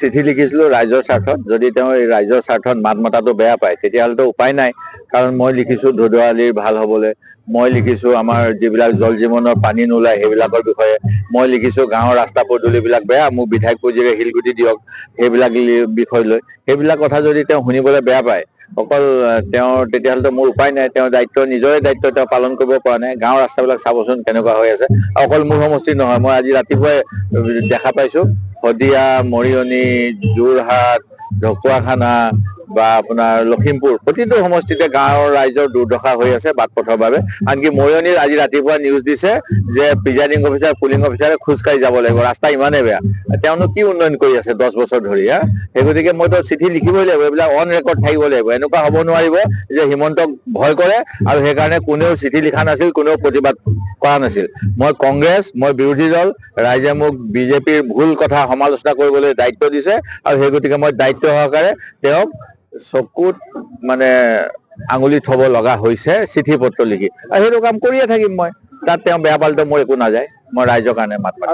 চিঠি লিখিছিলো ৰাইজৰ স্বাৰ্থত। যদি তেওঁ এই ৰাইজৰ স্বাৰ্থত মাত মতাটো বেয়া পায় তেতিয়াহ'লেতো উপায় নাই, কাৰণ মই লিখিছো ধুধুৱালিৰ ভাল হ'বলৈ, মই লিখিছো আমাৰ যিবিলাক জল জীৱনৰ পানী নোলায় সেইবিলাকৰ বিষয়ে, মই লিখিছো গাঁৱৰ ৰাস্তা পদূলিবিলাক বেয়া, মোক বিধায়ক পুঁজিৰে শিলগুটি দিয়ক সেইবিলাক বিষয় লৈ। সেইবিলাক কথা যদি তেওঁ শুনিবলৈ বেয়া পায় অকল তেওঁৰ, তেতিয়াহ'লেতো মোৰ উপায় নাই। তেওঁৰ দায়িত্ব, নিজৰে দায়িত্ব তেওঁ পালন কৰিব পৰা নাই। গাঁৱৰ ৰাস্তাবিলাক চাবচোন কেনেকুৱা হৈ আছে। অকল মোৰ সমষ্টি নহয়, মই আজি ৰাতিপুৱাই দেখা পাইছো শদিয়া, মৰিয়নি, যোৰহাট, ঢকুৱাখানা বা আপোনাৰ লখিমপুৰ, প্ৰতিটো সমষ্টিতে গাঁৱৰ ৰাইজৰ দুৰ্দশা হৈ আছে বাট পথৰ বাবে। আনকি মৰিয়নিৰ আজি ৰাতিপুৱা নিউজ দিছে যে প্ৰিজাইডিং অফিচাৰ, পুলিং অফিচাৰে খোজকাঢ়ি যাব লাগিব, ৰাস্তা ইমানেই বেয়া। তেওঁনো কি উন্নয়ন কৰি আছে 10 বছৰ ধৰি? সেই গতিকে মইতো চিঠি লিখিবই লাগিব, এইবিলাক অন ৰেকৰ্ড থাকিব লাগিব। এনেকুৱা হ'ব নোৱাৰিব যে হিমন্তক ভয় কৰে আৰু সেইকাৰণে কোনেও চিঠি লিখা নাছিল, কোনেও প্ৰতিবাদ কৰা নাছিল। মই কংগ্ৰেছ, মই বিৰোধী দল, ৰাইজে মোক বিজেপিৰ ভুল কথা সমালোচনা কৰিবলৈ দায়িত্ব দিছে আৰু সেই গতিকে মই দায়িত্ব সহকাৰে তেওঁক চকুত মানে আঙুলি থব লগা হৈছে চিঠি পত্ৰ লিখি, আৰু সেইটো কাম কৰিয়ে থাকিম মই। তাত তেওঁ বেয়া পালেতো মোৰ একো নাযায়, মই ৰাইজৰ কাৰণে মাত মাতিম।